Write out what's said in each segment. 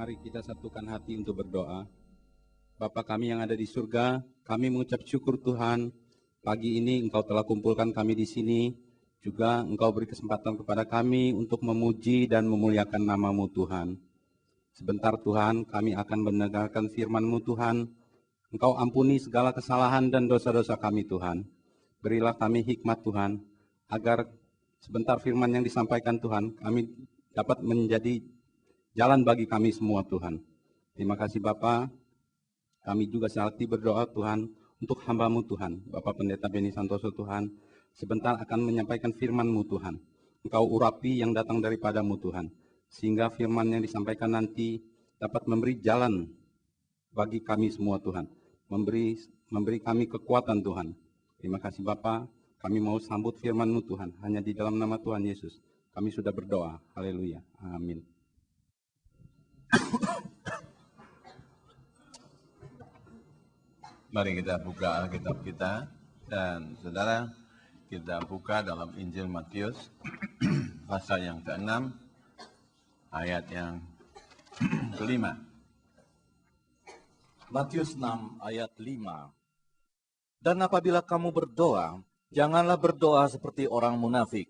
Mari kita satukan hati untuk berdoa. Bapa kami yang ada di surga, kami mengucap syukur Tuhan. Pagi ini Engkau telah kumpulkan kami di sini. Juga Engkau beri kesempatan kepada kami untuk memuji dan memuliakan nama-Mu Tuhan. Sebentar Tuhan, kami akan mendengarkan firman-Mu Tuhan. Engkau ampuni segala kesalahan dan dosa-dosa kami Tuhan. Berilah kami hikmat Tuhan, agar sebentar firman yang disampaikan Tuhan, kami dapat menjadi jalan bagi kami semua Tuhan. Terima kasih Bapa. Kami juga sehati berdoa Tuhan untuk hamba-Mu Tuhan, Bapak Pendeta Beni Santoso Tuhan, sebentar akan menyampaikan firman-Mu Tuhan. Engkau urapi yang datang daripada-Mu Tuhan, sehingga firman yang disampaikan nanti dapat memberi jalan bagi kami semua Tuhan, memberi kami kekuatan Tuhan. Terima kasih Bapa, kami mau sambut firman-Mu Tuhan, hanya di dalam nama Tuhan Yesus. Kami sudah berdoa, haleluya, amin. Mari kita buka Alkitab kita, dan saudara, kita buka dalam Injil Matius, pasal yang ke-6, ayat yang ke-5. Matius 6 ayat 5. Dan apabila kamu berdoa, janganlah berdoa seperti orang munafik.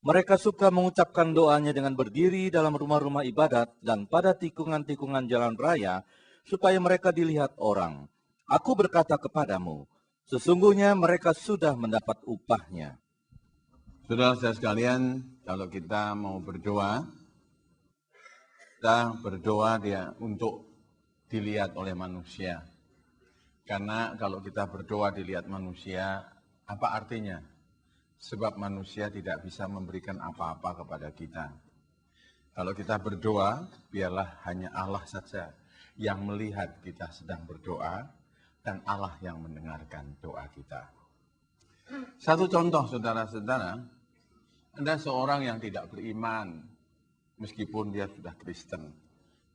Mereka suka mengucapkan doanya dengan berdiri dalam rumah-rumah ibadat dan pada tikungan-tikungan jalan raya, supaya mereka dilihat orang. Aku berkata kepadamu, sesungguhnya mereka sudah mendapat upahnya. Saudara-saudara sekalian, kalau kita mau berdoa, kita berdoa untuk dilihat oleh manusia. Karena kalau kita berdoa dilihat manusia, apa artinya? Sebab manusia tidak bisa memberikan apa-apa kepada kita. Kalau kita berdoa, biarlah hanya Allah saja yang melihat kita sedang berdoa, dan Allah yang mendengarkan doa kita. Satu contoh saudara-saudara, ada seorang yang tidak beriman, meskipun dia sudah Kristen.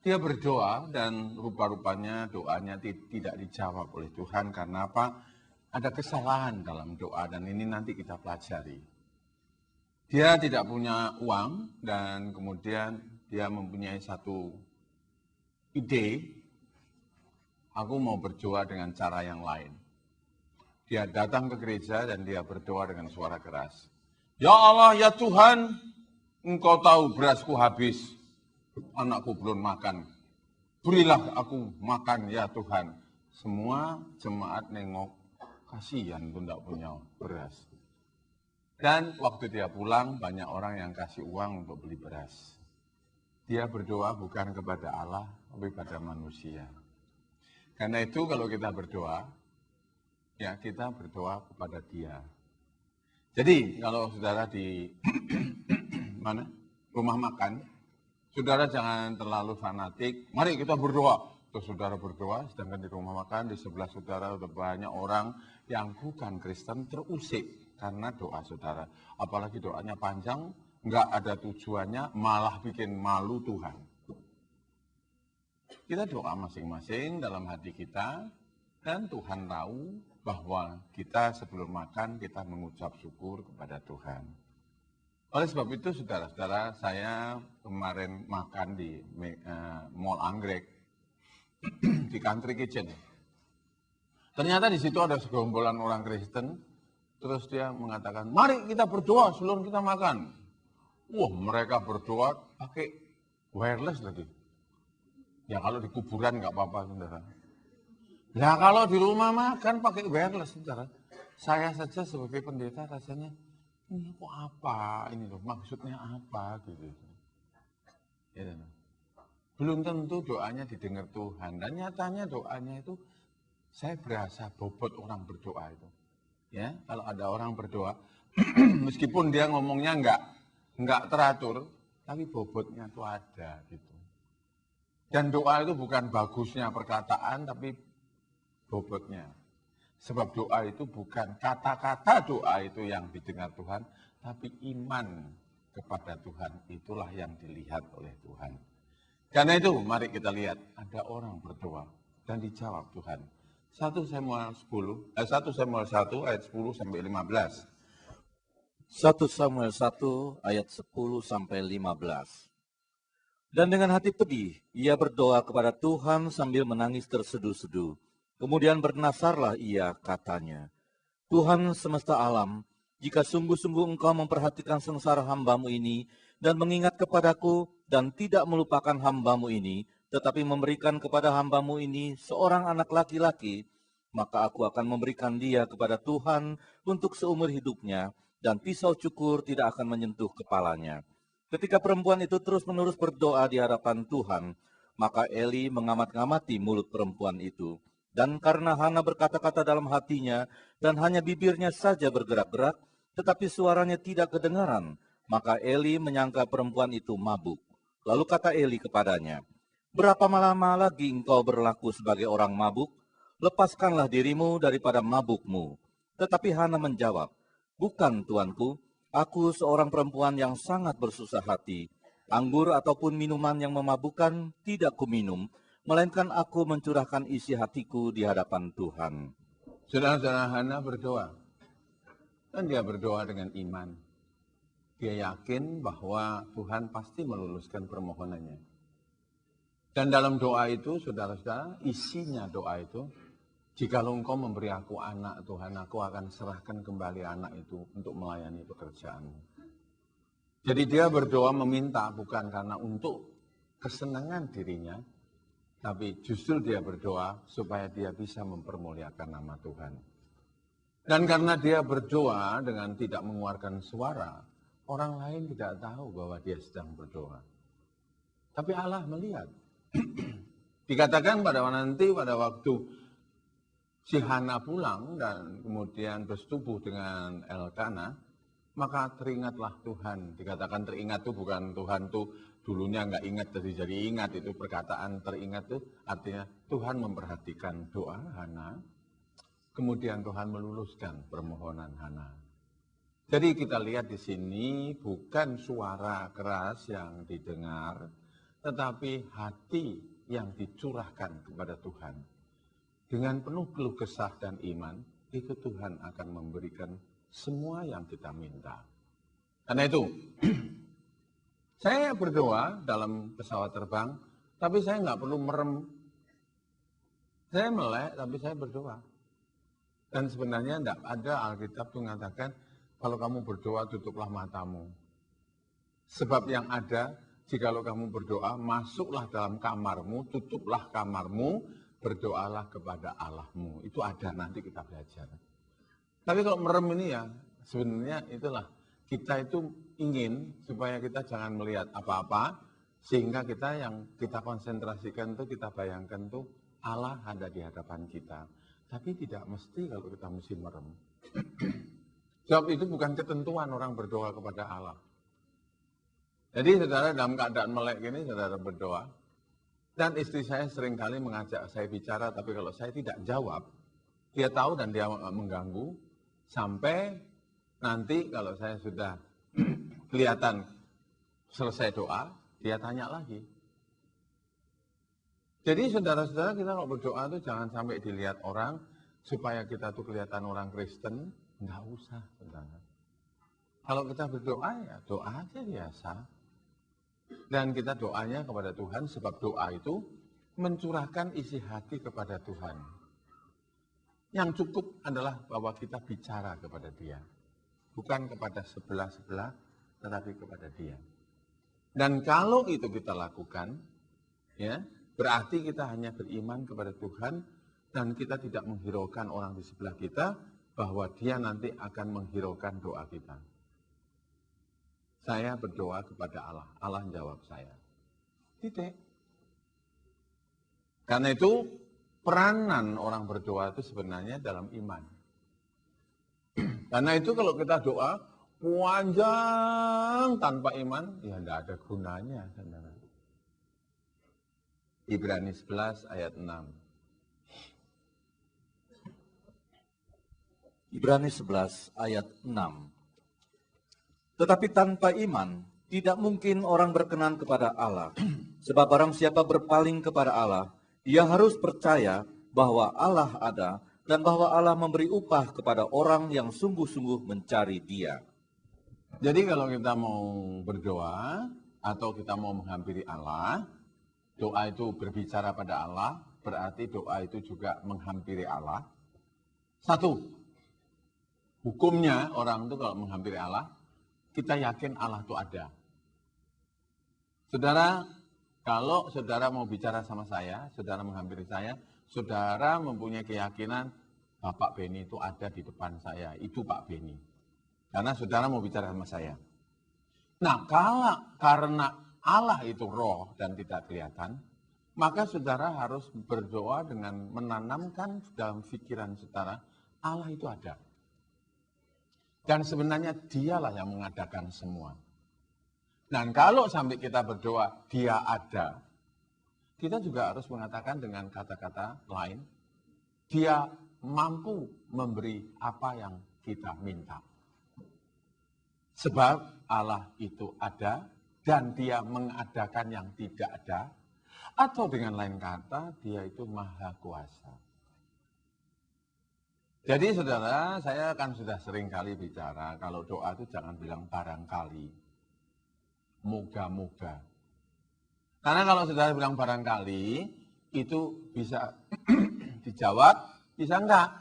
Dia berdoa dan rupa-rupanya doanya tidak dijawab oleh Tuhan. Karena apa? Ada kesalahan dalam doa dan ini nanti kita pelajari. Dia tidak punya uang dan kemudian dia mempunyai satu ide, aku mau berdoa dengan cara yang lain. Dia datang ke gereja dan dia berdoa dengan suara keras. Ya Allah, ya Tuhan, Engkau tahu berasku habis, anakku belum makan. Berilah aku makan ya Tuhan. Semua jemaat nengok, kasihan itu tidak punya beras. Dan waktu dia pulang, banyak orang yang kasih uang untuk beli beras. Dia berdoa bukan kepada Allah, tapi pada manusia. Karena itu kalau kita berdoa, ya kita berdoa kepada Dia. Jadi kalau saudara di mana rumah makan, saudara jangan terlalu fanatik. Mari kita berdoa. Terus saudara berdoa, sedangkan di rumah makan di sebelah saudara sudah banyak orang yang bukan Kristen terusik karena doa saudara. Apalagi doanya panjang, nggak ada tujuannya, malah bikin malu Tuhan. Kita doa masing-masing dalam hati kita, dan Tuhan tahu bahwa kita sebelum makan, kita mengucap syukur kepada Tuhan. Oleh sebab itu, saudara-saudara, saya kemarin makan di Mall Anggrek, di Country Kitchen. Ternyata di situ ada segerombolan orang Kristen, terus dia mengatakan, mari kita berdoa sebelum kita makan. Wah, mereka berdoa pakai wireless lagi. Ya kalau di kuburan nggak apa-apa, saudara. Nah kalau di rumah makan pakai wireless, saudara. Saya saja sebagai pendeta rasanya, ini kok apa? Ini loh, maksudnya apa? Gitu. Ya, belum tentu doanya didengar Tuhan. Dan nyatanya doanya itu, saya berasa bobot orang berdoa itu. Ya, kalau ada orang berdoa, meskipun dia ngomongnya nggak teratur, tapi bobotnya itu ada gitu. Dan doa itu bukan bagusnya perkataan, tapi bobotnya. Sebab doa itu bukan kata-kata doa itu yang didengar Tuhan, tapi iman kepada Tuhan, itulah yang dilihat oleh Tuhan. Karena itu, mari kita lihat, ada orang berdoa dan dijawab Tuhan. 1 Samuel 1 ayat 10 sampai 15. 1 Samuel 1 ayat 10 sampai 15. Dan dengan hati pedih, ia berdoa kepada Tuhan sambil menangis terseduh-seduh. Kemudian bernasarlah ia, katanya, Tuhan semesta alam, jika sungguh-sungguh Engkau memperhatikan sengsara hamba-Mu ini, dan mengingat kepadaku, dan tidak melupakan hamba-Mu ini, tetapi memberikan kepada hamba-Mu ini seorang anak laki-laki, maka aku akan memberikan dia kepada Tuhan untuk seumur hidupnya, dan pisau cukur tidak akan menyentuh kepalanya. Ketika perempuan itu terus-menerus berdoa di hadapan Tuhan, maka Eli mengamat-ngamati mulut perempuan itu. Dan karena Hana berkata-kata dalam hatinya, dan hanya bibirnya saja bergerak-gerak, tetapi suaranya tidak kedengaran, maka Eli menyangka perempuan itu mabuk. Lalu kata Eli kepadanya, berapa lama lagi engkau berlaku sebagai orang mabuk? Lepaskanlah dirimu daripada mabukmu. Tetapi Hana menjawab, bukan tuanku, aku seorang perempuan yang sangat bersusah hati. Anggur ataupun minuman yang memabukkan tidak kuminum, melainkan aku mencurahkan isi hatiku di hadapan Tuhan. Saudara-saudara, Hana berdoa. Dan dia berdoa dengan iman. Dia yakin bahwa Tuhan pasti meluluskan permohonannya. Dan dalam doa itu, saudara-saudara, isinya doa itu, jikalau engkau memberi aku anak, Tuhan, aku akan serahkan kembali anak itu untuk melayani pekerjaanmu. Jadi dia berdoa meminta bukan karena untuk kesenangan dirinya, tapi justru dia berdoa supaya dia bisa mempermuliakan nama Tuhan. Dan karena dia berdoa dengan tidak mengeluarkan suara, orang lain tidak tahu bahwa dia sedang berdoa. Tapi Allah melihat. Dikatakan pada waktu si Hana pulang dan kemudian bersetubuh dengan Elkana, maka teringatlah Tuhan. Dikatakan teringat itu bukan Tuhan tuh dulunya nggak ingat jadi ingat, itu perkataan teringat itu artinya Tuhan memperhatikan doa Hana, kemudian Tuhan meluluskan permohonan Hana. Jadi kita lihat di sini bukan suara keras yang didengar, tetapi hati yang dicurahkan kepada Tuhan. Dengan penuh keluh kesah dan iman, itu Tuhan akan memberikan semua yang kita minta. Karena itu, saya berdoa dalam pesawat terbang, tapi saya nggak perlu merem. Saya melek, tapi saya berdoa. Dan sebenarnya tidak ada Alkitab yang mengatakan, kalau kamu berdoa tutuplah matamu. Sebab yang ada, jikalau kamu berdoa, masuklah dalam kamarmu, tutuplah kamarmu, berdoalah kepada Allahmu. Itu ada, nanti kita belajar. Tapi kalau merem ini ya, sebenarnya itulah, kita itu ingin supaya kita jangan melihat apa-apa, sehingga kita yang kita konsentrasikan itu, kita bayangkan itu, Allah ada di hadapan kita. Tapi tidak mesti kalau kita mesti merem. Sebab itu bukan ketentuan orang berdoa kepada Allah. Jadi saudara dalam keadaan melek ini, saudara berdoa. Dan istri saya seringkali mengajak saya bicara, tapi kalau saya tidak jawab, dia tahu dan dia mengganggu. Sampai nanti kalau saya sudah kelihatan selesai doa, dia tanya lagi. Jadi saudara-saudara, kita kalau berdoa itu jangan sampai dilihat orang, supaya kita tuh kelihatan orang Kristen, enggak usah, saudara. Kalau kita berdoa, ya doa aja biasa. Dan kita doanya kepada Tuhan, sebab doa itu mencurahkan isi hati kepada Tuhan. Yang cukup adalah bahwa kita bicara kepada Dia. Bukan kepada sebelah-sebelah, tetapi kepada Dia. Dan kalau itu kita lakukan, ya, berarti kita hanya beriman kepada Tuhan, dan kita tidak menghiraukan orang di sebelah kita, bahwa Dia nanti akan menghiraukan doa kita. Saya berdoa kepada Allah, Allah jawab saya. Titik. Karena itu, peranan orang berdoa itu sebenarnya dalam iman. Karena itu kalau kita doa, panjang tanpa iman, ya tidak ada gunanya. Saudara. Ibrani 11 ayat 6. Ibrani 11 ayat 6. Tetapi tanpa iman, tidak mungkin orang berkenan kepada Allah. Sebab barang siapa berpaling kepada Allah, dia harus percaya bahwa Allah ada dan bahwa Allah memberi upah kepada orang yang sungguh-sungguh mencari Dia. Jadi kalau kita mau berdoa, atau kita mau menghampiri Allah, doa itu berbicara pada Allah, berarti doa itu juga menghampiri Allah. Satu, hukumnya orang itu kalau menghampiri Allah, kita yakin Allah itu ada. Saudara, kalau saudara mau bicara sama saya, saudara menghampiri saya, saudara mempunyai keyakinan Bapak Beni itu ada di depan saya, itu Pak Beni. Karena saudara mau bicara sama saya. Nah, karena Allah itu roh dan tidak kelihatan, maka saudara harus berdoa dengan menanamkan dalam pikiran saudara, Allah itu ada. Dan sebenarnya dialah yang mengadakan semua. Dan kalau sampai kita berdoa, dia ada, kita juga harus mengatakan dengan kata-kata lain, dia mampu memberi apa yang kita minta. Sebab Allah itu ada dan dia mengadakan yang tidak ada. Atau dengan lain kata, dia itu maha kuasa. Jadi saudara, saya kan sudah sering kali bicara, kalau doa itu jangan bilang barangkali. Moga-moga. Karena kalau saudara bilang barangkali, itu bisa dijawab, bisa enggak.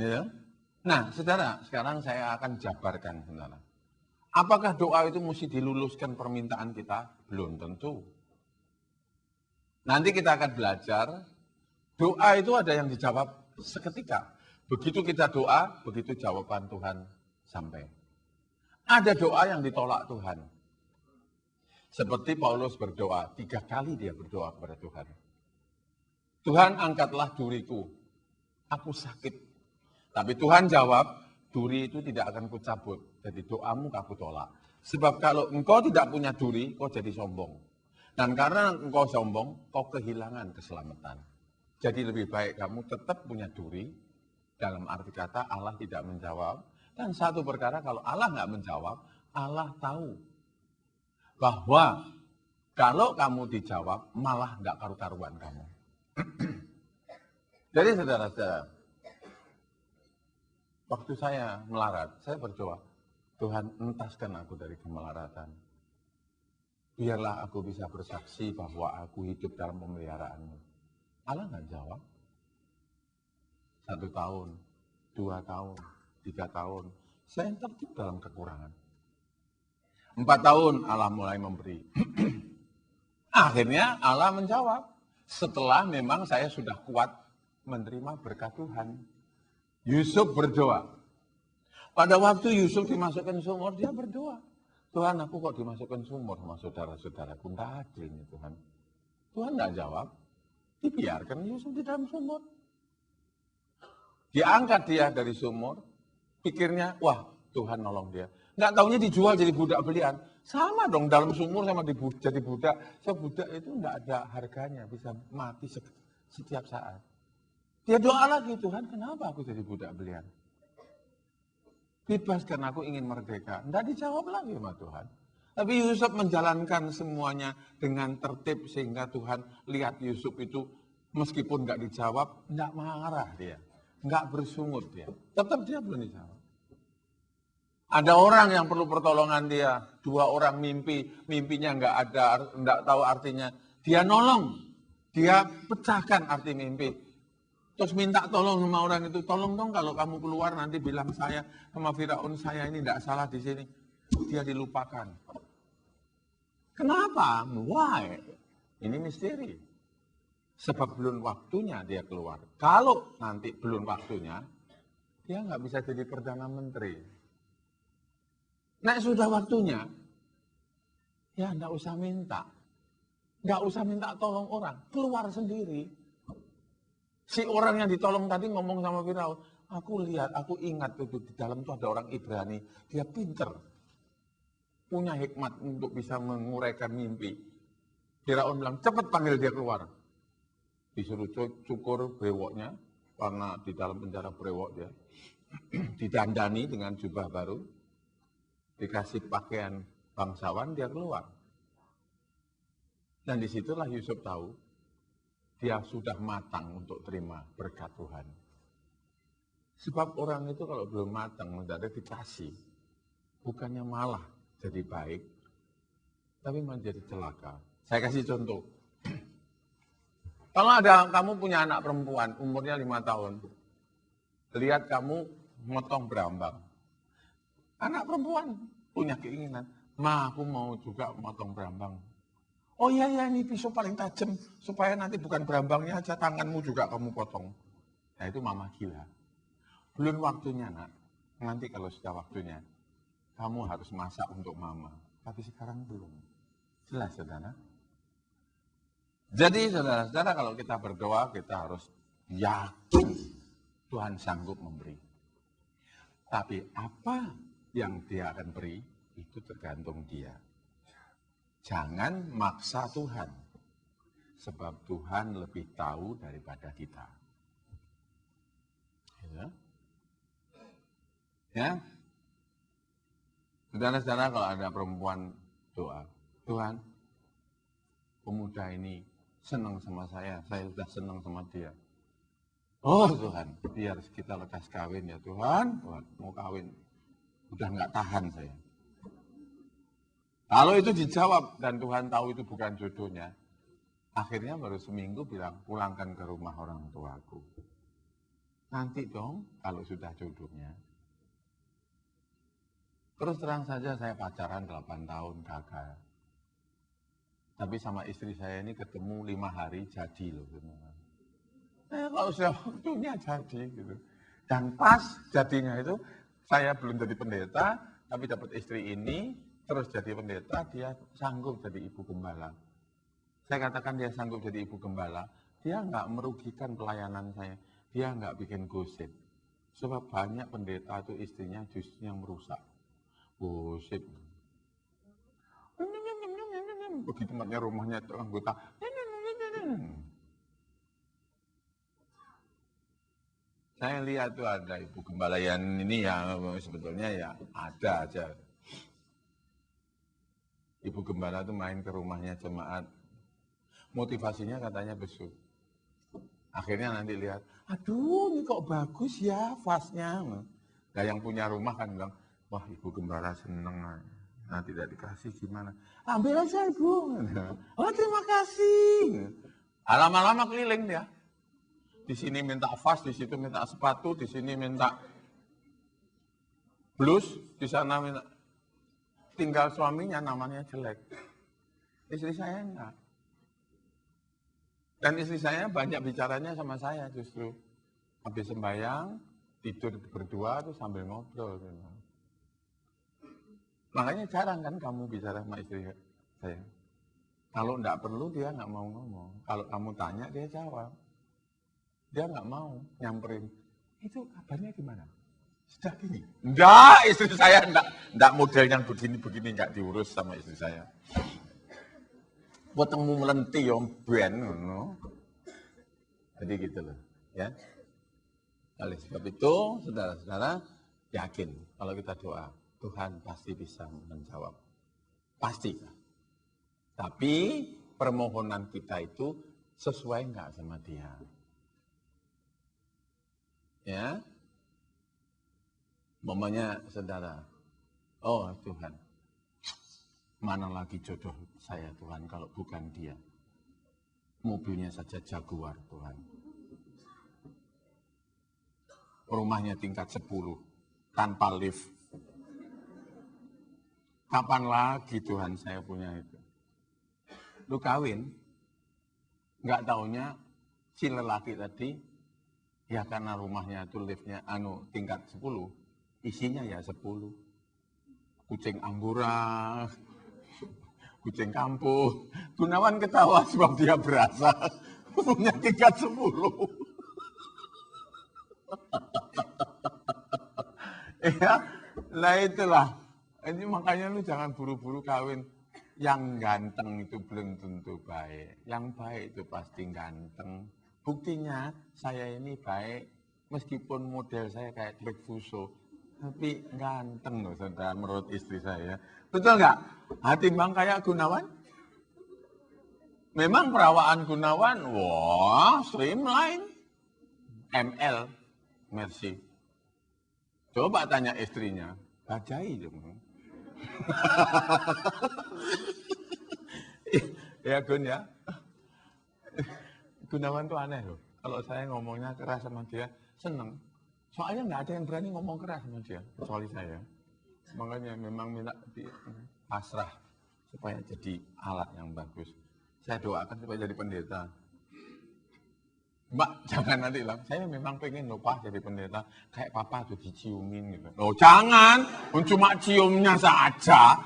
Ya. Nah, saudara, sekarang saya akan jabarkan, saudara. Apakah doa itu mesti diluluskan permintaan kita? Belum tentu. Nanti kita akan belajar, doa itu ada yang dijawab seketika. Begitu kita doa, begitu jawaban Tuhan sampai. Ada doa yang ditolak Tuhan. Seperti Paulus berdoa, 3 kali dia berdoa kepada Tuhan. Tuhan, angkatlah duriku, aku sakit. Tapi Tuhan jawab, duri itu tidak akan kucabut. Jadi doamu aku tolak. Sebab kalau engkau tidak punya duri, kau jadi sombong. Dan karena engkau sombong, kau kehilangan keselamatan. Jadi lebih baik kamu tetap punya duri. Dalam arti kata Allah tidak menjawab. Dan satu perkara kalau Allah nggak menjawab, Allah tahu. Bahwa kalau kamu dijawab, malah nggak karu-karuan kamu. Jadi saudara-saudara, waktu saya melarat, saya berdoa, Tuhan entaskan aku dari kemelaratan. Biarlah aku bisa bersaksi bahwa aku hidup dalam pemeliharaan-Mu. Allah nggak jawab. 1 tahun, 2 tahun, 3 tahun, saya tertib dalam kekurangan. 4 tahun Allah mulai memberi. Akhirnya Allah menjawab. Setelah memang saya sudah kuat menerima berkat Tuhan. Yusuf berdoa. Pada waktu Yusuf dimasukkan sumur, dia berdoa. Tuhan, aku kok dimasukkan sumur sama saudara-saudaraku? Tidak adil nih Tuhan. Tuhan tidak jawab. Dibiarkan Yusuf di dalam sumur. Diangkat dia dari sumur. Pikirnya, wah Tuhan nolong dia. Nggak taunya dijual jadi budak belian. Sama dong dalam sumur sama jadi budak. So budak itu nggak ada harganya. Bisa mati setiap saat. Dia doa lagi, Tuhan kenapa aku jadi budak belian? Bebaskan aku ingin merdeka. Tidak dijawab lagi sama Tuhan. Tapi Yusuf menjalankan semuanya dengan tertib sehingga Tuhan lihat Yusuf itu meskipun nggak dijawab, nggak marah dia. Nggak bersungut dia. Tetap dia belum dijawab. Ada orang yang perlu pertolongan dia. 2 orang mimpinya nggak ada, nggak tahu artinya. Dia nolong. Dia pecahkan arti mimpi. Terus minta tolong sama orang itu, tolong dong kalau kamu keluar nanti bilang saya sama Firaun saya ini tidak salah di sini. Dia dilupakan. Kenapa? Why? Ini misteri. Sebab belum waktunya dia keluar. Kalau nanti belum waktunya, dia nggak bisa jadi Perdana Menteri. Nah sudah waktunya, ya nggak usah minta. Nggak usah minta tolong orang, keluar sendiri. Si orang yang ditolong tadi ngomong sama Firaun, aku lihat, aku ingat itu di dalam itu ada orang Ibrani, dia pinter, punya hikmat untuk bisa menguraikan mimpi. Firaun bilang, cepat panggil dia keluar. Disuruh cukur brewoknya, karena di dalam penjara brewok dia, didandani dengan jubah baru, dikasih pakaian bangsawan, dia keluar. Dan disitulah Yusuf tahu, dia sudah matang untuk terima berkat Tuhan. Sebab orang itu kalau belum matang, mendadak dikasih. Bukannya malah jadi baik, tapi menjadi celaka. Saya kasih contoh. Kalau ada kamu punya anak perempuan, umurnya 5 tahun, lihat kamu motong berambang. Anak perempuan punya keinginan, "Ma, aku mau juga motong berambang." "Oh iya, ini pisau paling tajam, supaya nanti bukan berambangnya aja, tanganmu juga kamu potong." Nah itu mama gila. Belum waktunya nak, nanti kalau sudah waktunya, kamu harus masak untuk mama. Tapi sekarang belum. Jelas saudara? Jadi saudara-saudara kalau kita berdoa, kita harus yakin Tuhan sanggup memberi. Tapi apa yang dia akan beri, itu tergantung dia. Jangan maksa Tuhan. Sebab Tuhan lebih tahu daripada kita. Ya. Saudara-saudara kalau ada perempuan doa, "Tuhan, pemuda ini senang sama saya sudah senang sama dia." "Oh Tuhan, biar kita lekas kawin ya Tuhan, mau kawin. Udah nggak tahan saya." Kalau itu dijawab dan Tuhan tahu itu bukan jodohnya, akhirnya baru seminggu bilang, "Pulangkan ke rumah orang tuaku." Nanti dong kalau sudah jodohnya. Terus terang saja saya pacaran 8 tahun gagal. Tapi sama istri saya ini ketemu 5 hari jadi loh. Kalau sudah waktunya jadi gitu. Dan pas jadinya itu saya belum jadi pendeta, tapi dapat istri ini, terus jadi pendeta, dia sanggup jadi ibu gembala. Saya katakan dia sanggup jadi ibu gembala, dia nggak merugikan pelayanan saya, dia nggak bikin gosip. Sebab banyak pendeta itu istrinya justru yang merusak. Gosip. Begitu tempatnya rumahnya itu anggota. Saya lihat tuh ada ibu gembala yang ini ya sebetulnya ya ada aja. Ibu gembala tuh main ke rumahnya jemaat. Motivasinya katanya besuk. Akhirnya nanti lihat, "Aduh ini kok bagus ya vasnya." Nah yang punya rumah kan bilang, "Wah ibu gembala seneng. Nah tidak dikasih gimana?" "Ambil aja ibu." "Oh terima kasih." Lama-lama keliling dia. Di sini minta vas, di situ minta sepatu, di sini minta blus, di sana minta. Tinggal suaminya namanya jelek. Istri saya enggak. Dan istri saya banyak bicaranya sama saya justru. Habis sembahyang, tidur berdua tuh sambil ngobrol. Makanya jarang kan kamu bicara sama istri saya. Kalau enggak perlu dia enggak mau ngomong. Kalau kamu tanya dia jawab. Dia nggak mau nyamperin. "Itu kabarnya gimana? Sudah gini?" Enggak, istri saya enggak model yang begini-begini, enggak diurus sama istri saya. Wetengmu melenti ya ben ngono. Jadi gitu loh, ya. Oleh sebab itu, saudara-saudara, yakin kalau kita doa, Tuhan pasti bisa menjawab. Pasti. Tapi permohonan kita itu sesuai enggak sama dia? Ya, momennya saudara, "Oh Tuhan, mana lagi jodoh saya Tuhan kalau bukan dia. Mobilnya saja Jaguar Tuhan. Rumahnya tingkat 10, tanpa lift. Kapan lagi Tuhan saya punya itu?" Lu kawin, nggak taunya si lelaki tadi, ya karena rumahnya itu liftnya tingkat 10, isinya ya 10. Kucing Anggora, kucing kampung. Gunawan ketawa sebab dia berasa punya tingkat 10. Ya, lah itulah. Ini makanya lu jangan buru-buru kawin. Yang ganteng itu belum tentu baik. Yang baik itu pasti ganteng. Buktinya saya ini baik, meskipun model saya kayak Trek Fuso, tapi ganteng loh saudara menurut istri saya. Betul nggak? Timbang kayak Gunawan? Memang perawaan Gunawan, wah streamline, ML, Mercy. Coba tanya istrinya, bajai dong. Ya Gun ya. Gunawan tuh aneh loh. Kalau saya ngomongnya keras sama dia, seneng. Soalnya nggak ada yang berani ngomong keras sama dia, kecuali saya. Makanya memang minta pasrah supaya jadi alat yang bagus. Saya doakan supaya jadi pendeta. Mbak, jangan nanti bilang, saya memang pengen lupa jadi pendeta. Kayak papa tuh diciumin gitu. Loh jangan, cuma ciumnya saja.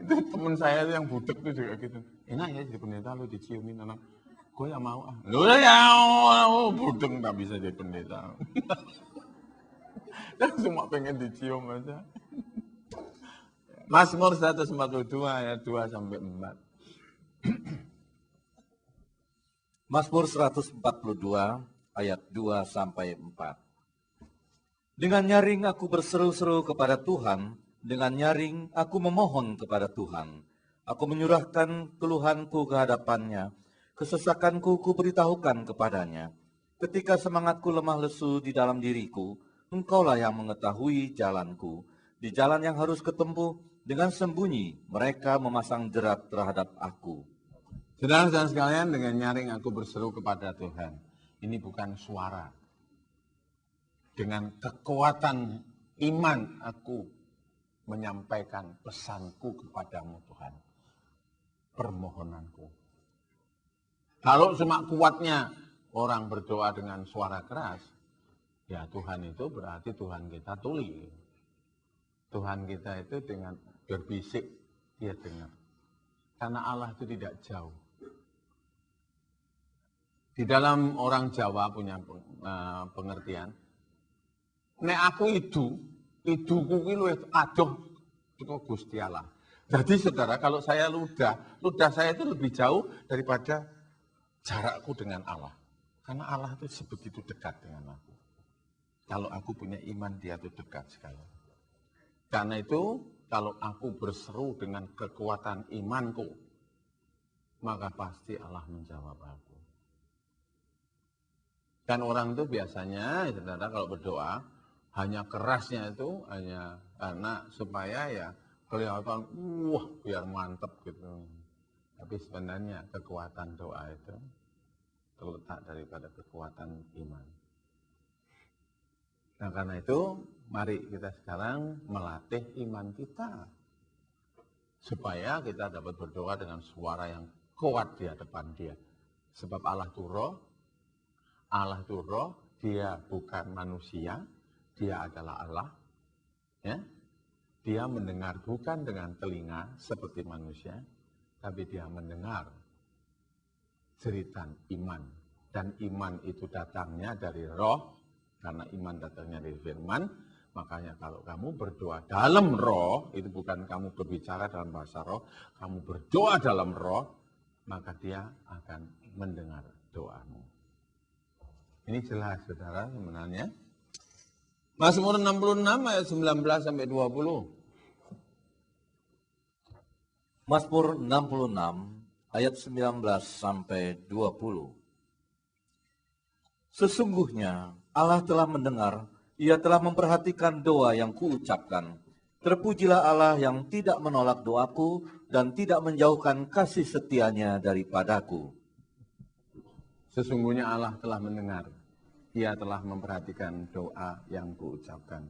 Itu teman saya yang budek tuh juga gitu. Enak ya jadi pendeta lu diciumin anak. Gue yang mau ah. Lu ya budek nggak bisa jadi pendeta. Dan cuma pengen dicium aja. Mazmur 142 ayat 2 sampai 4. Mazmur 142 ayat 2 sampai 4. Dengan nyaring aku berseru-seru kepada Tuhan, dengan nyaring aku memohon kepada Tuhan. Aku menyurahkan keluhanku ke hadapannya, kesesakanku kuberitahukan kepadanya. Ketika semangatku lemah lesu di dalam diriku, Engkaulah yang mengetahui jalanku. Di jalan yang harus kutempuh, dengan sembunyi mereka memasang jerat terhadap aku. Saudara-saudara sekalian, dengan nyaring aku berseru kepada Tuhan. Ini bukan suara. Dengan kekuatan iman aku menyampaikan pesanku kepadamu Tuhan. Permohonanku. Kalau cuma kuatnya orang berdoa dengan suara keras, ya Tuhan itu berarti Tuhan kita tuli. Tuhan kita itu dengan berbisik, dia dengar. Karena Allah itu tidak jauh. Di dalam orang Jawa punya pengertian, nek aku iduku ki luwih adoh teko Gusti Allah. Jadi saudara, kalau saya ludah saya itu lebih jauh daripada jarakku dengan Allah. Karena Allah itu sebegitu dekat dengan aku. Kalau aku punya iman, dia itu dekat sekali. Karena itu, kalau aku berseru dengan kekuatan imanku, maka pasti Allah menjawab aku. Dan orang itu biasanya, saudara, kalau berdoa, hanya kerasnya itu hanya karena supaya ya kelihatan, wah biar mantep gitu. Tapi sebenarnya kekuatan doa itu terletak daripada kekuatan iman. Nah karena itu, mari kita sekarang melatih iman kita. Supaya kita dapat berdoa dengan suara yang kuat di hadapan dia. Sebab Allah itu roh, dia bukan manusia, dia adalah Allah. Ya. Dia mendengar bukan dengan telinga seperti manusia, tapi dia mendengar jeritan iman. Dan iman itu datangnya dari roh, karena iman datangnya dari firman. Makanya kalau kamu berdoa dalam roh, itu bukan kamu berbicara dalam bahasa roh, kamu berdoa dalam roh, maka dia akan mendengar doamu. Ini jelas saudara sebenarnya. Mazmur 66 ayat 19 sampai 20. Mazmur 66 ayat 19 sampai 20. Sesungguhnya Allah telah mendengar, Ia telah memperhatikan doa yang kuucapkan. Terpujilah Allah yang tidak menolak doaku dan tidak menjauhkan kasih setianya daripadaku. Sesungguhnya Allah telah mendengar. Ia telah memperhatikan doa yang kuucapkan.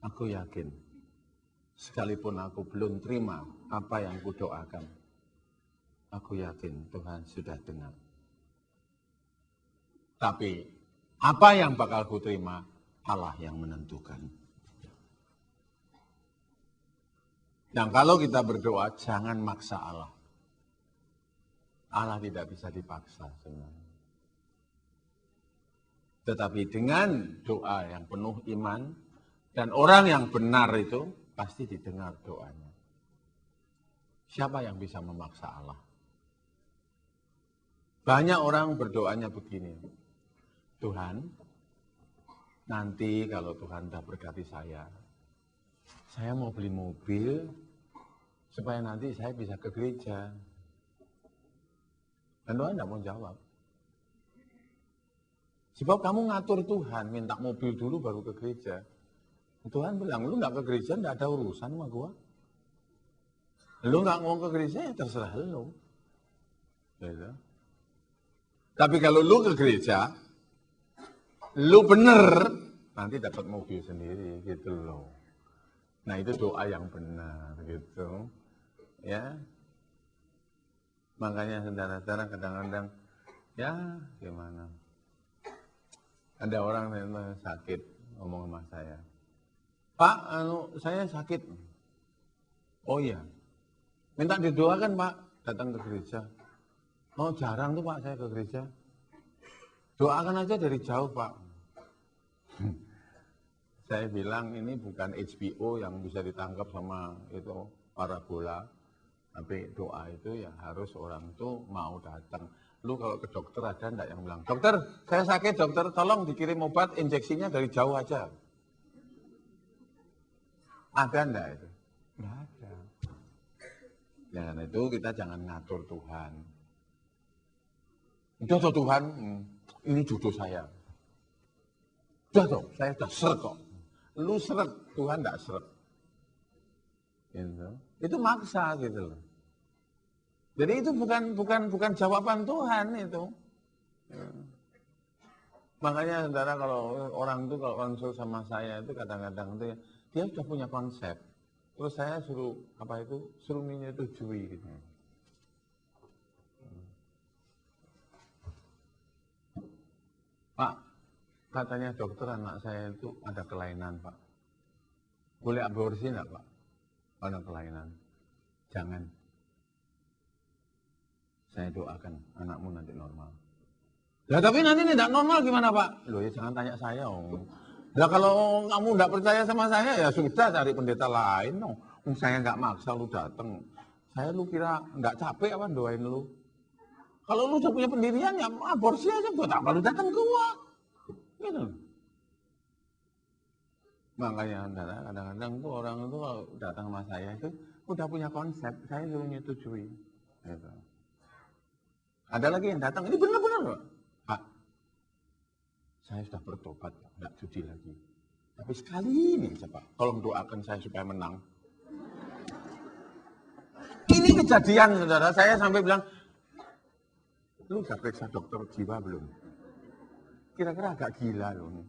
Aku yakin, sekalipun aku belum terima apa yang kudoakan, aku yakin Tuhan sudah dengar. Tapi apa yang bakal kuterima, Allah yang menentukan. Dan kalau kita berdoa, jangan maksa Allah. Allah tidak bisa dipaksa sebenarnya. Tetapi dengan doa yang penuh iman, dan orang yang benar itu pasti didengar doanya. Siapa yang bisa memaksa Allah? Banyak orang berdoanya begini, Tuhan, nanti kalau Tuhan sudah berkati saya mau beli mobil, supaya nanti saya bisa ke gereja. Dan Tuhan tidak mau jawab. Sebab kamu ngatur Tuhan, minta mobil dulu baru ke gereja. Tuhan bilang, lu nggak ke gereja nggak ada urusan sama gua. Lu nggak mau ke gereja ya terserah lu. Gitu. Tapi kalau lu ke gereja, lu bener, nanti dapat mobil sendiri gitu loh. Nah itu doa yang benar gitu. Ya. Makanya saudara-saudara kadang-kadang, ya gimana. Ada orang yang sakit ngomong sama saya. Pak, saya sakit. Oh iya. Minta didoakan Pak, datang ke gereja. Oh jarang tuh Pak saya ke gereja. Doakan aja dari jauh Pak. Saya bilang ini bukan HBO yang bisa ditangkap sama itu parabola. Tapi doa itu ya harus orang tuh mau datang. Lu kalau ke dokter ada enggak yang bilang, dokter saya sakit dokter tolong dikirim obat injeksinya dari jauh aja. Ada enggak itu? Enggak ada. Ya karena itu kita jangan ngatur Tuhan. Udah toh Tuhan, ini jodoh saya. Udah toh, saya udah seret kok. Lu seret, Tuhan enggak seret. Gitu. Itu maksa gitu loh. Jadi itu bukan jawaban Tuhan itu. Ya. Makanya saudara kalau orang itu kalau konsul sama saya itu kadang-kadang itu dia sudah punya konsep. Terus saya suruh suruh menyetujui gitu. Pak, katanya dokter anak saya itu ada kelainan Pak. Boleh aborsi enggak Pak? Ada kelainan. Jangan. Saya doakan anakmu nanti normal. Ya tapi nanti tidak normal gimana Pak? Loh ya jangan tanya saya om. Nah kalau kamu tidak percaya sama saya ya sudah cari pendeta lain. No. Saya nggak maksa lu datang. Saya lu kira nggak capek apa doain lu? Kalau lu sudah punya pendirian ya aborsi aja buat apa lu datang ke gua? Gitu. Makanya kadang-kadang tuh orang itu kalau datang sama saya itu udah punya konsep, saya suruh nyetujui. Gitu. Ada lagi yang datang, ini benar-benar Pak, saya sudah bertobat, nggak judi lagi. Tapi sekali ini aja Pak, tolong doakan saya supaya menang. Ini kejadian saudara, saya sampai bilang, lu udah periksa dokter jiwa belum? Kira-kira agak gila loh.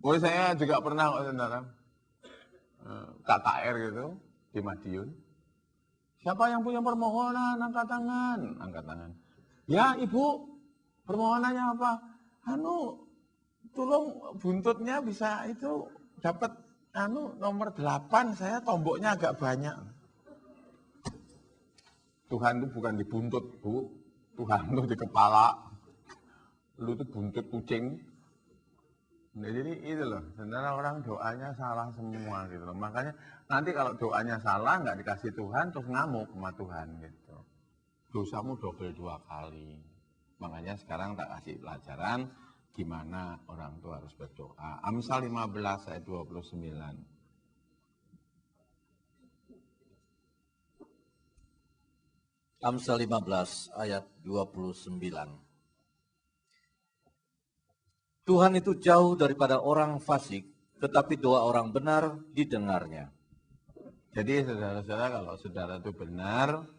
Boleh saya juga pernah saudara, KKR gitu, di Madiun. Siapa yang punya permohonan, angkat tangan. Angkat tangan. Ya ibu, permohonannya apa? Tolong buntutnya bisa itu dapat nomor 8, saya tomboknya agak banyak. Tuhan itu bukan di buntut, Bu. Tuhan itu di kepala. Lu itu buntut kucing. Nah, jadi itu loh, sebenarnya orang doanya salah semua gitu loh. Makanya nanti kalau doanya salah nggak dikasih Tuhan terus ngamuk sama Tuhan gitu. Dosamu double 2 kali. Makanya sekarang tak kasih pelajaran gimana orang tua harus berdoa. Amsal 15 ayat 29. Amsal 15 ayat 29. Tuhan itu jauh daripada orang fasik, tetapi doa orang benar didengarnya. Jadi saudara-saudara kalau saudara itu benar,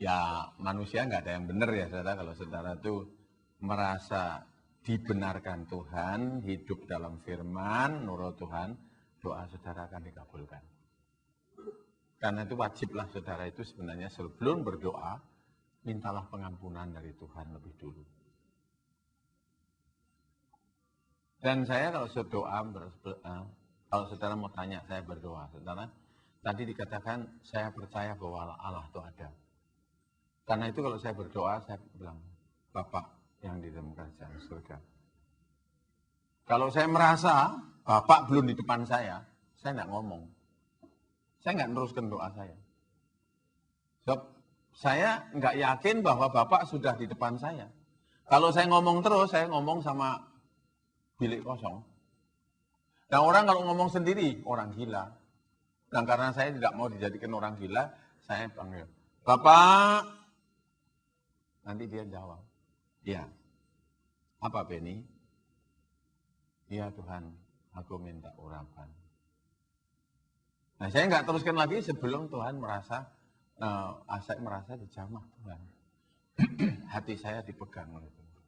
ya manusia nggak ada yang benar ya saudara. Kalau saudara itu merasa dibenarkan Tuhan, hidup dalam firman, nurut Tuhan, doa saudara akan dikabulkan. Karena itu wajiblah saudara itu sebenarnya sebelum berdoa, mintalah pengampunan dari Tuhan lebih dulu. Dan saya kalau berdoa, kalau saudara mau tanya saya berdoa, saudara, tadi dikatakan saya percaya bahwa Allah itu ada. Karena itu kalau saya berdoa, saya bilang, Bapak yang di dalam kerajaan surga. Kalau saya merasa Bapak belum di depan saya nggak ngomong. Saya nggak teruskan doa saya. Sebab saya nggak yakin bahwa Bapak sudah di depan saya. Kalau saya ngomong terus, saya ngomong sama bilik kosong. Nah orang kalau ngomong sendiri, orang gila. Dan karena saya tidak mau dijadikan orang gila, saya panggil, Bapak. Nanti dia jawab, iya. Apa Beni? Iya Tuhan, aku minta urapan. Nah saya nggak teruskan lagi sebelum Tuhan merasa, saya merasa dijamah Tuhan. Hati saya dipegang oleh Tuhan.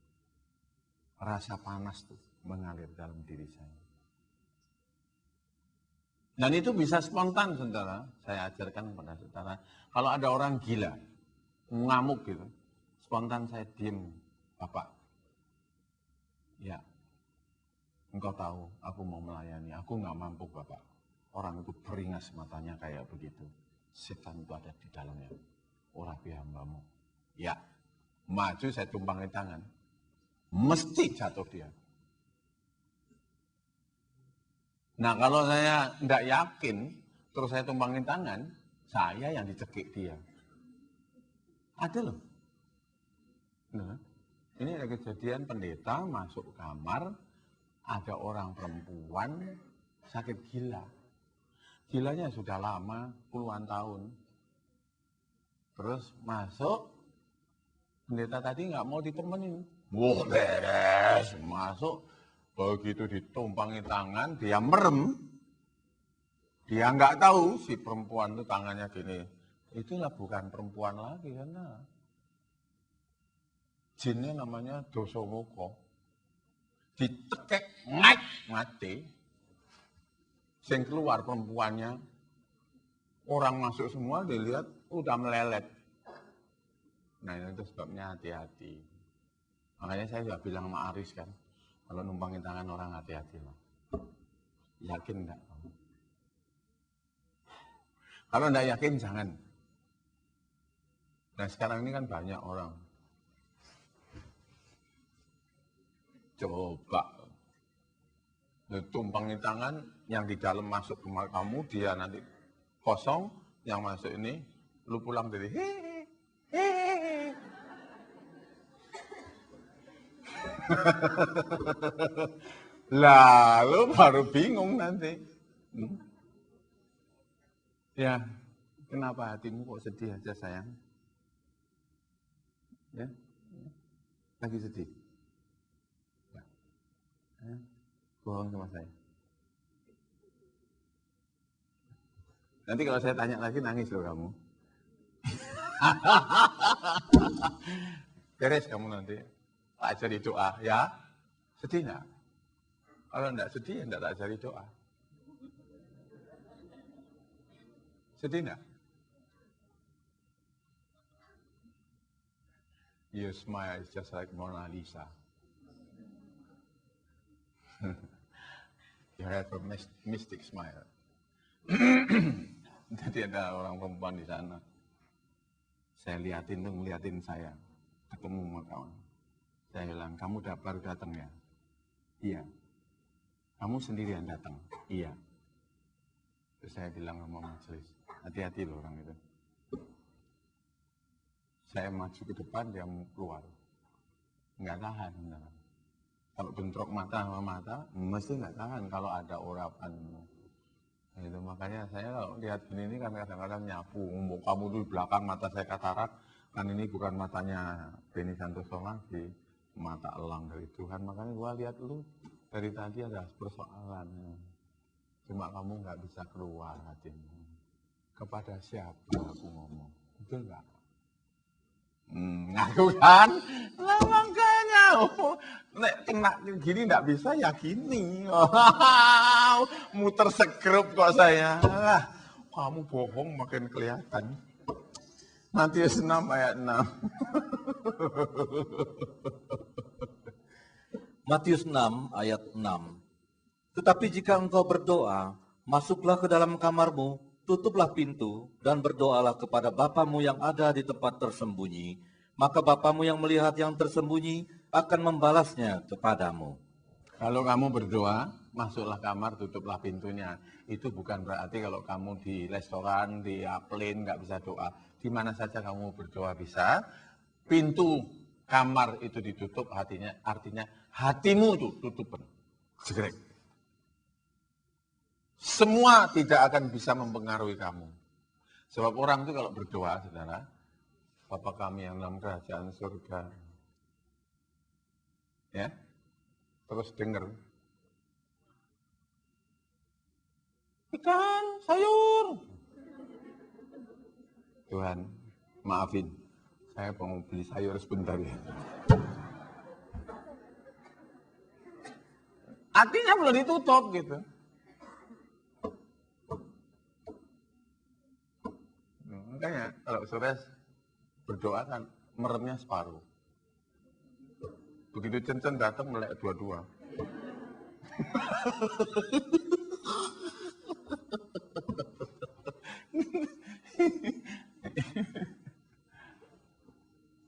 Rasa panas tuh mengalir dalam diri saya. Dan itu bisa spontan, saudara. Saya ajarkan kepada saudara. Kalau ada orang gila, ngamuk gitu, spontan saya diem, Bapak. Ya, engkau tahu, aku mau melayani. Aku nggak mampu, Bapak. Orang itu beringas matanya kayak begitu. Setan itu ada di dalamnya. Urapi hambamu. Ya, maju saya tumpangi tangan. Mesti jatuh dia. Nah kalau saya tidak yakin, terus saya tumpangin tangan, saya yang dicekik dia. Ada loh. Nah, ini ada kejadian pendeta masuk kamar, ada orang perempuan sakit gila. Gilanya sudah lama, puluhan tahun. Terus masuk, pendeta tadi nggak mau ditemenin. Wah beres, masuk. Begitu ditumpangi tangan, dia merem. Dia nggak tahu si perempuan itu tangannya gini. Itulah bukan perempuan lagi karena jinnya namanya Dosomoko. Ditekek, mati. Sing keluar perempuannya, orang masuk semua dilihat udah melelet. Nah itu sebabnya hati-hati. Makanya saya juga bilang sama Aris kan, kalau numpangin tangan orang hati-hati loh. Yakin enggak? Kalau enggak yakin jangan. Nah sekarang ini kan banyak orang. Coba. Tumpangin tangan, yang di dalam masuk ke kamar kamu, dia nanti kosong, yang masuk ini, lu pulang dari hehehe. Lalu baru bingung nanti. Ya, kenapa hatimu kok sedih aja sayang? Ya, lagi sedih. Ya. Bohong sama saya. Nanti kalau saya tanya lagi nangis loh kamu. Beres kamu nanti. Tak ajari doa, ya? Sedih enggak? Kalau enggak sedih, ya enggak tak ajari doa. Sedih enggak? Your smile is just like Mona Lisa. You have a mystic smile. Jadi ada orang perempuan di sana. Saya liatin tuh, ngeliatin saya. Ketemu sama kawan. Saya bilang, kamu baru datang ya? Iya. Kamu sendirian datang? Iya. Terus saya bilang sama majelis, hati-hati loh orang itu. Saya maju ke depan, dia mau keluar. Nggak tahan. Enggak. Kalau bentrok mata sama mata, mesti nggak tahan kalau ada urapan. Itu makanya saya kalau lihat ini kan kadang-kadang nyapu. Kamu di belakang mata saya katarak, kan ini bukan matanya Beni Santoso lagi, mata elang dari Tuhan. Makanya gua lihat lu dari tadi ada persoalan. Cuma kamu nggak bisa keluar hatimu. Kepada siapa aku ngomong? Betul nggak? Ngaku kan? Lah makanya, nek kena gini nggak bisa ya gini. Muter segrup kok saya. Kamu bohong makin kelihatan. Matius 6 ayat 6. Matius 6 ayat 6. Tetapi jika engkau berdoa, masuklah ke dalam kamarmu, tutuplah pintu, dan berdoalah kepada Bapamu yang ada di tempat tersembunyi. Maka Bapamu yang melihat yang tersembunyi akan membalasnya kepadamu. Kalau kamu berdoa, masuklah kamar, tutuplah pintunya. Itu bukan berarti kalau kamu di restoran, di airplane nggak bisa doa. Di mana saja kamu berdoa bisa. Pintu kamar itu ditutup, artinya hatimu itu tutupan. Segrek. Semua tidak akan bisa mempengaruhi kamu. Sebab orang itu kalau berdoa, saudara, Bapa kami yang dalam kerajaan surga. Ya, terus denger, ikan, sayur. Tuhan, maafin, saya mau beli sayur sebentar ya. Hatinya belum ditutup gitu. Makanya kalau saudara berdoa kan meremnya separuh. Begitu Cencen datang melek dua-dua.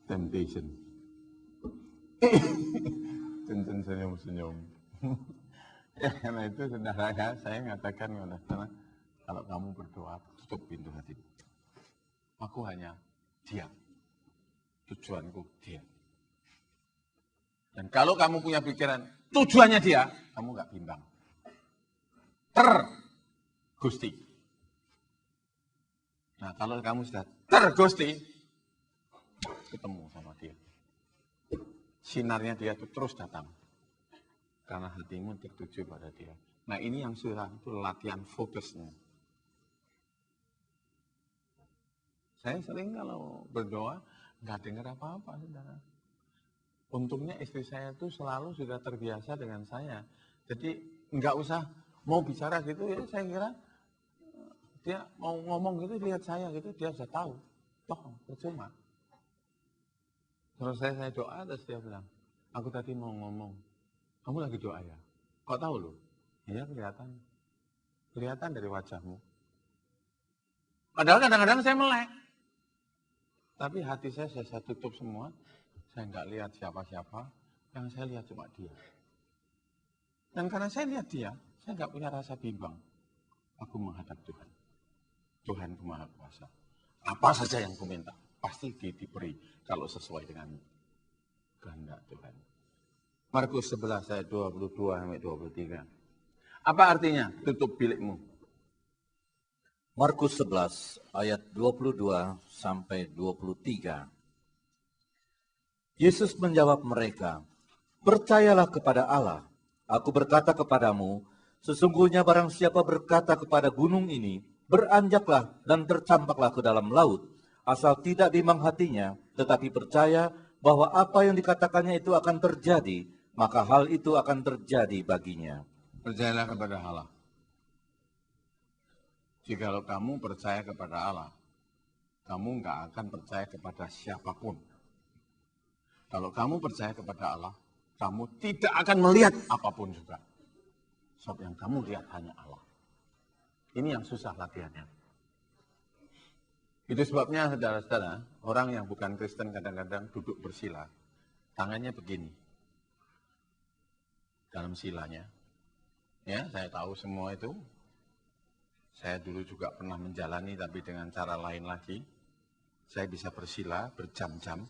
Temptation. Cencen senyum-senyum. Ya, karena itu saudara saya mengatakan kepada kalau kamu berdoa tutup pintu hati. Aku hanya diam. Tujuanku dia. Dan kalau kamu punya pikiran tujuannya dia, kamu nggak bimbang. Gusti. Nah kalau kamu sudah Gusti, ketemu sama dia. Sinarnya dia itu terus datang. Karena hatimu tertuju pada dia. Nah ini yang susah, itu latihan fokusnya. Saya sering kalau berdoa, nggak dengar apa-apa, saudara. Untungnya istri saya itu selalu sudah terbiasa dengan saya. Jadi nggak usah mau bicara gitu ya, saya kira dia mau ngomong gitu, lihat saya gitu, dia sudah tahu. Toh, percuma. Terus saya doa, terus dia bilang, aku tadi mau ngomong, kamu lagi doa ya? Kok tahu loh? Iya kelihatan. Kelihatan dari wajahmu. Padahal kadang-kadang saya melek. Tapi hati saya tutup semua, saya nggak lihat siapa-siapa, yang saya lihat cuma dia. Dan karena saya lihat dia, saya nggak punya rasa bimbang. Aku menghadap Tuhan. Tuhan itu Maha Kuasa. Apa saja yang ku minta, pasti diberi kalau sesuai dengan kehendak Tuhan. Markus 11 ayat 22 sampai 23. Apa artinya tutup bilikmu? Markus 11 ayat 22 sampai 23. Yesus menjawab mereka, "Percayalah kepada Allah. Aku berkata kepadamu, sesungguhnya barang siapa berkata kepada gunung ini, beranjaklah dan tercampaklah ke dalam laut, asal tidak bimbang hatinya, tetapi percaya bahwa apa yang dikatakannya itu akan terjadi, maka hal itu akan terjadi baginya." Percayalah kepada Allah. Jikalau kamu percaya kepada Allah, kamu nggak akan percaya kepada siapapun. Kalau kamu percaya kepada Allah, kamu tidak akan melihat apapun juga. Sebab yang kamu lihat hanya Allah. Ini yang susah latihannya. Itu sebabnya saudara-saudara, orang yang bukan Kristen kadang-kadang duduk bersila. Tangannya begini. Dalam silanya. Ya, saya tahu semua itu. Saya dulu juga pernah menjalani, tapi dengan cara lain lagi. Saya bisa bersila berjam-jam.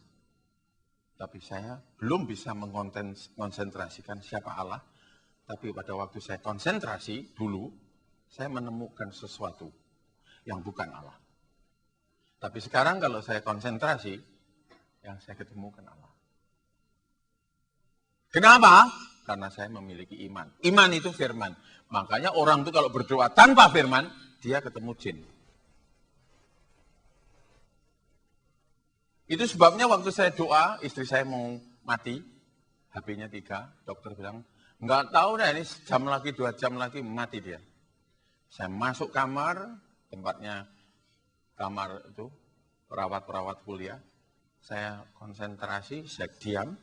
Tapi saya belum bisa mengonsentrasikan siapa Allah. Tapi pada waktu saya konsentrasi dulu, saya menemukan sesuatu yang bukan Allah. Tapi sekarang kalau saya konsentrasi, yang saya ketemukan Allah. Kenapa? Karena saya memiliki iman. Iman itu firman. Makanya orang itu kalau berdoa tanpa firman, dia ketemu jin. Itu sebabnya waktu saya doa, istri saya mau mati, HP-nya 3, dokter bilang, nggak tahu deh ini jam lagi, 2 jam lagi mati dia. Saya masuk kamar, tempatnya kamar itu, perawat-perawat kuliah. Saya konsentrasi, saya diam,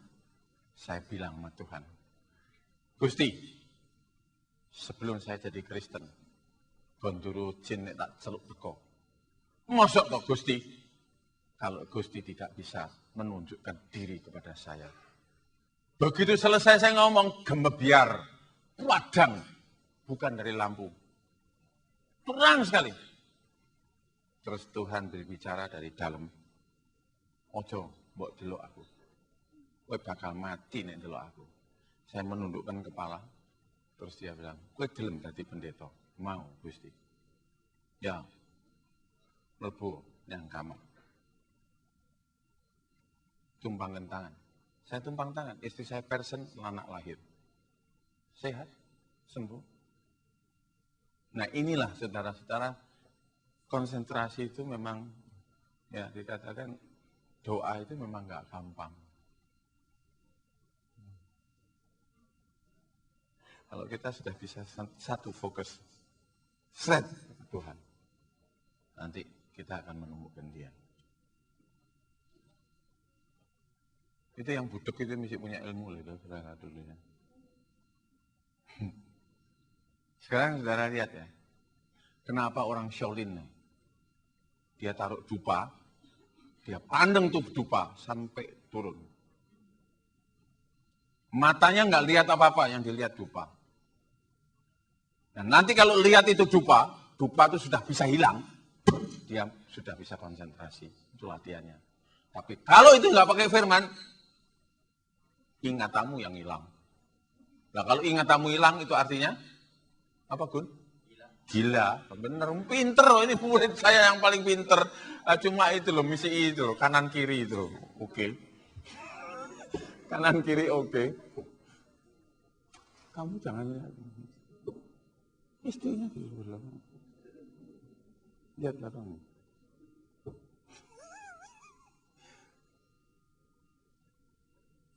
saya bilang sama Tuhan, Gusti, sebelum saya jadi Kristen, gonduru jin tak celuk teko. Mosok kok Gusti, kalau Gusti tidak bisa menunjukkan diri kepada saya. Begitu selesai saya ngomong, gemebiar, padang, bukan dari lampu. Terang sekali. Terus Tuhan berbicara dari dalam, ojo, mbok delok aku. Kowe bakal mati nek delok aku. Saya menundukkan kepala, terus dia bilang, kowe gelem dadi pendeta? Mau, Gusti. Ya, mlebu yang kamar. Tumpangkan tangan. Saya tumpang tangan, istri saya person, anak lahir. sehat, sembuh. Nah inilah saudara-saudara, konsentrasi itu memang, ya dikatakan doa itu memang nggak gampang. Kalau kita sudah bisa satu fokus, straight ke Tuhan, nanti kita akan menemukan Dia. Itu yang budek itu mesti punya ilmu loh, saudara dulunya. Sekarang saudara lihat ya, kenapa orang Shaolin nih, dia taruh dupa, dia pandang tuh dupa sampai turun. Matanya nggak lihat apa-apa, yang dilihat dupa. Dan nanti kalau lihat itu dupa itu sudah bisa hilang, dia sudah bisa konsentrasi, itu latihannya. Tapi kalau itu nggak pakai firman, ingatanmu yang hilang. Nah kalau ingatanmu hilang itu artinya apa, Gun? Gila, bener, pinter loh, ini murid saya yang paling pinter. Cuma itu loh, misi itu loh, kanan kiri itu loh, oke. Kanan kiri oke. Kamu jangan lihat. Istrinya di sebelah. Lihat belakang.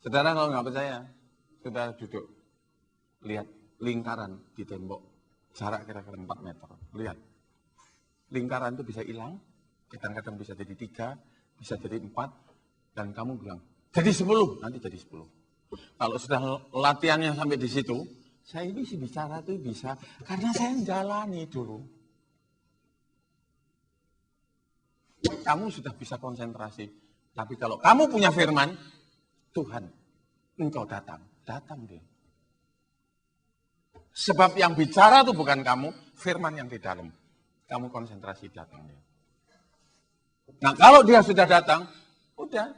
Saudara kalau nggak percaya, saudara duduk. Lihat lingkaran di tembok. Jarak kira-kira 4 meter. Lihat. Lingkaran itu bisa hilang. Kadang-kadang bisa jadi 3, bisa jadi 4. Dan kamu bilang, jadi 10. Nanti jadi 10. Kalau sudah latihannya sampai di situ, saya ini sih bicara tuh bisa, karena saya jalani dulu. Kamu sudah bisa konsentrasi. Tapi kalau kamu punya firman, Tuhan, engkau datang dia. Sebab yang bicara itu bukan kamu, firman yang di dalam. Kamu konsentrasi, datang dia. Nah kalau dia sudah datang, udah,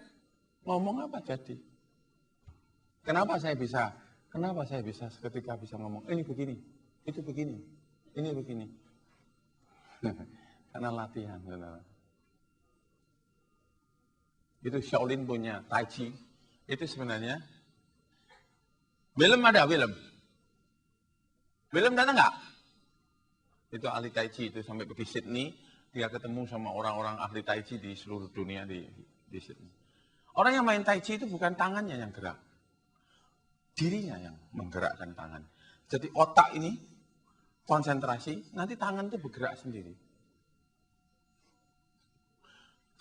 ngomong apa jadi. Kenapa saya bisa seketika bisa ngomong, ini begini, itu begini, ini begini. Karena latihan. Itu Shaolin punya Tai Chi. Itu sebenarnya, Willem ada, Willem datang nggak? Itu ahli Tai Chi, itu sampai pergi Sydney, dia ketemu sama orang-orang ahli Tai Chi di seluruh dunia di Sydney. Orang yang main Tai Chi itu bukan tangannya yang gerak. Dirinya yang menggerakkan tangan. Jadi otak ini konsentrasi, nanti tangan itu bergerak sendiri.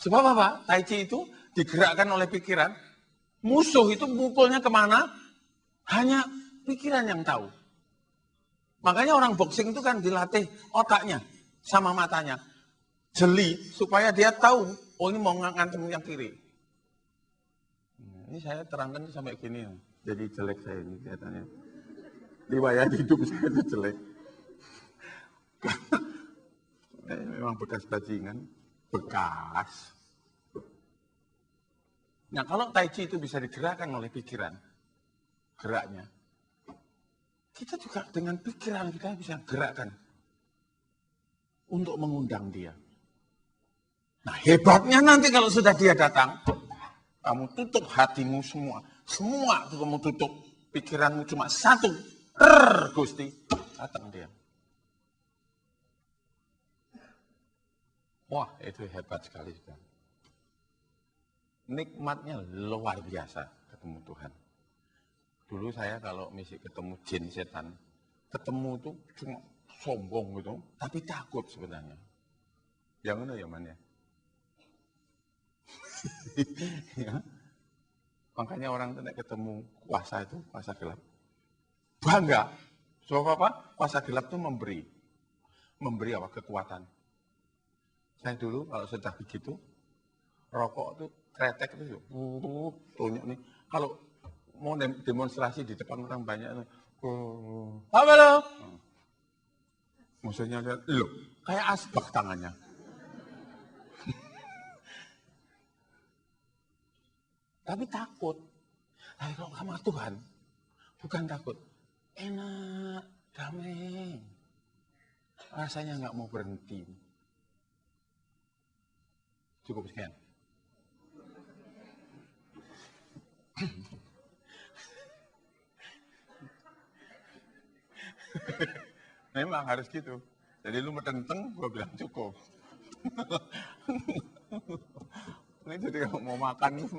Sebab apa? Tai Chi itu digerakkan oleh pikiran. Musuh itu mukulnya kemana? Hanya pikiran yang tahu. Makanya orang boxing itu kan dilatih otaknya sama matanya. Jeli supaya dia tahu, oh ini mau ngantem yang kiri. Ini saya terangkan sampai gini. Jadi jelek saya ini kelihatannya. Riwayat hidup saya itu jelek. Memang bekas bajingan. Bekas. Nah kalau Tai Chi itu bisa digerakkan oleh pikiran. Geraknya. Kita juga dengan pikiran kita bisa gerakkan. Untuk mengundang dia. Nah hebatnya nanti kalau sudah dia datang. Kamu tutup hatimu semua. Semua itu kamu tutup. Pikiranmu cuma satu. Gusti. Datang dia. Wah itu hebat sekali. Nikmatnya luar biasa ketemu Tuhan. Dulu saya kalau misi ketemu jin setan. Ketemu tuh cuma sombong gitu. Tapi takut sebenarnya. Yang mana yang mana? Ya. Makanya orang tidak ketemu kuasa itu, kuasa gelap. Bangga. Sebab apa? Kuasa gelap itu memberi. Memberi apa? Kekuatan. Saya dulu kalau sudah begitu, rokok itu kretek itu, tunjuk nih. Kalau mau demonstrasi di depan orang banyak, apa lo? Maksudnya lihat, loh, kayak asbak tangannya. Tapi takut. Tapi kalau sama Tuhan, bukan takut. Enak, damai. Rasanya nggak mau berhenti. Cukup sekian. Memang harus gitu. Jadi lu metenteng, gue bilang cukup. Ini jadi mau makan.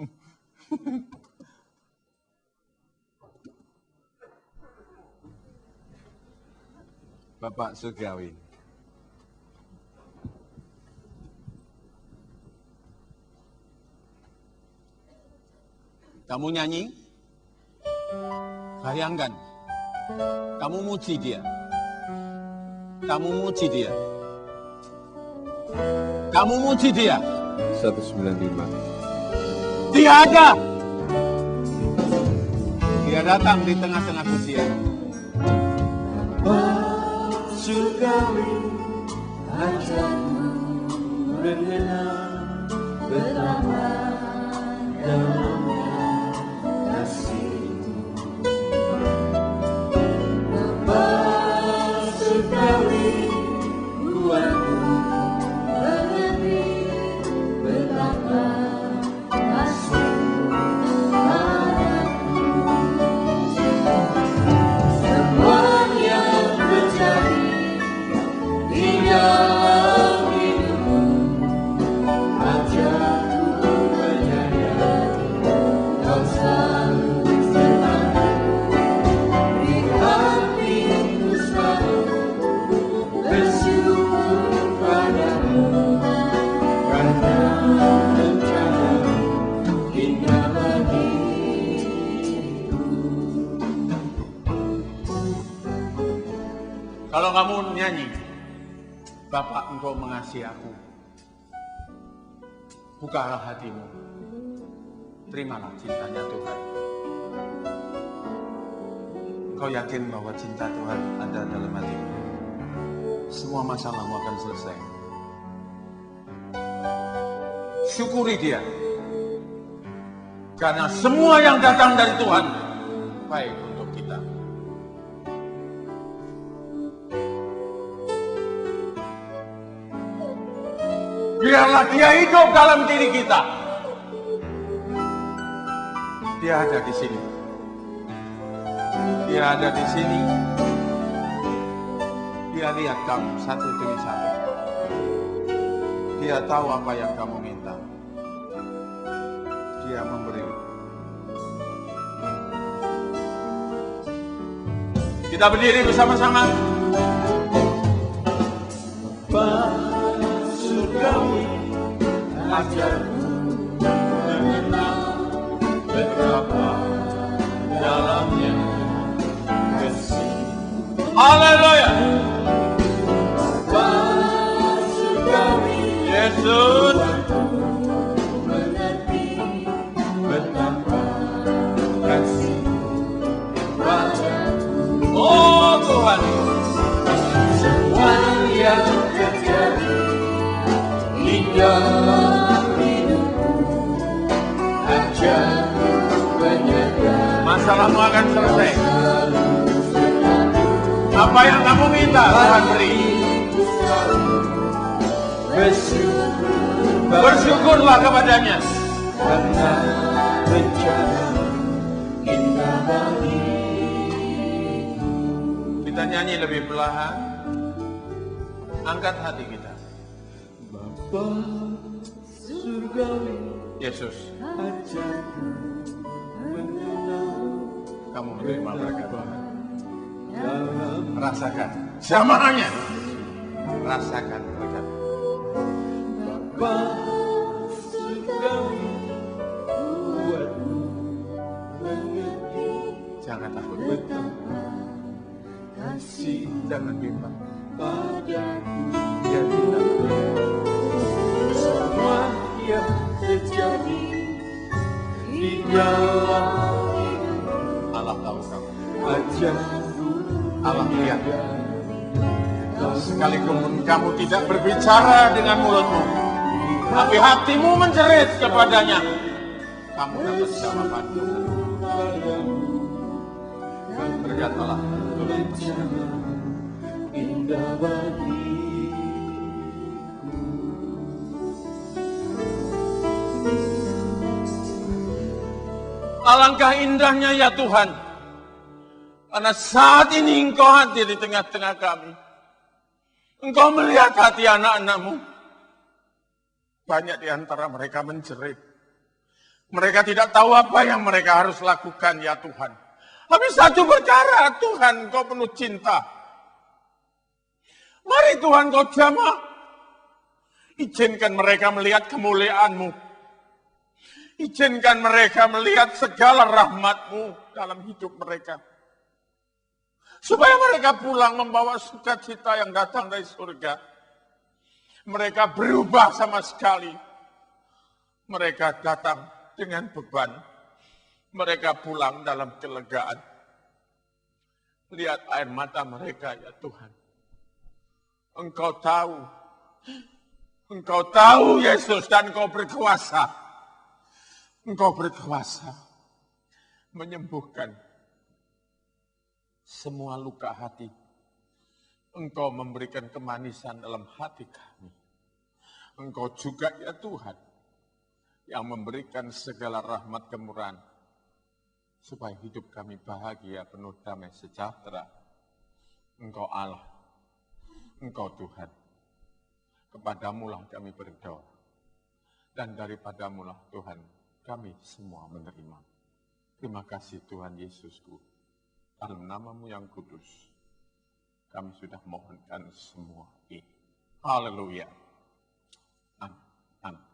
Bapak Surgawi. Kamu nyanyi, bayangkan, kamu muji dia. Kamu muji dia. Kamu muji dia. 195. Dia ada. Dia datang di tengah-tengah pujian. Surgawi, ajakku mengenal betapa dalamnya kasih-Mu. Bapa surgawi, buatku mengerti betapa kasih-Mu padaku. Semua yang terjadi di dalam hidupku, ajarku menyadari Kau selalu bersamaku. Di hatiku selalu bersyukur padamu, karena rencana-Mu indah bagiku. Kalau kamu nyanyi, Bapak Engkau mengasihi aku. Bukalah hatimu. Terimalah cintanya Tuhan. Kau yakin bahwa cinta Tuhan ada dalam hatimu? Semua masalahmu akan selesai. Syukuri dia. Karena semua yang datang dari Tuhan baik untuk kita. Biarlah dia hidup dalam diri kita. Dia ada di sini. Dia ada di sini. Dia lihat kamu satu demi satu. Dia tahu apa yang kamu minta. Dia memberi. Kita berdiri bersama-sama. Surgawi, ajarku mengenal betapa dalamnya kasih. Haleluya. Bapa surgawi, Yesus. mengerti betapa kasih-Mu padaku. Oh Tuhan. Semua yang terjadi di dalam hidupku, ajarku menyadari Masalahmu akan selesai. selalu bersamaku. Apa yang kamu minta Tuhan beri. Bersyukurlah kepadanya. Karena rencana indah bagiku. Kita nyanyi lebih perlahan. Angkat hati kita. Bapa surgawi, Yesus, ajarku mengenal kamu menerima berkat. dalam Rasakan jamaahnya. Rasakan berkat. Bapa surgawi, buatku mengerti Jangan takut. betapa kasih Jangan bimbang. padaku. Dia tidak. Semua yang terjadi di dalam hidupku, Allah tahu kamu. ajarku Allah lihat. Kau Sekalipun kamu tidak berbicara dengan mulutmu, tapi hatimu menjerit kepadanya, kamu dapat jawaban. Berkatalah. rencana indah bagiku. Alangkah indahnya ya Tuhan. Karena saat ini Engkau hadir di tengah-tengah kami. Engkau melihat hati anak-anak-Mu. Banyak di antara mereka menjerit. Mereka tidak tahu apa yang mereka harus lakukan, ya Tuhan. Tapi satu perkara, Tuhan, Engkau penuh cinta. Mari Tuhan, Kau jamah. Izinkan mereka melihat kemuliaan-Mu. Izinkan mereka melihat segala rahmat-Mu dalam hidup mereka. Supaya mereka pulang membawa sukacita yang datang dari surga. Mereka berubah sama sekali. Mereka datang dengan beban. Mereka pulang dalam kelegaan. Lihat air mata mereka, ya Tuhan. Engkau tahu Yesus, dan Engkau berkuasa. Engkau berkuasa menyembuhkan semua luka hati. Engkau memberikan kemanisan dalam hati kami. Engkau juga, ya Tuhan, yang memberikan segala rahmat kemurahan, supaya hidup kami bahagia, penuh damai sejahtera. Engkau Allah, Engkau Tuhan. Kepadamu-lah kami berdoa. Dan daripadamu-lah Tuhan, kami semua menerima. Terima kasih Tuhan Yesusku. Dalam nama-Mu yang kudus, kami sudah mohonkan semua ini. Haleluya. Amin. Amin.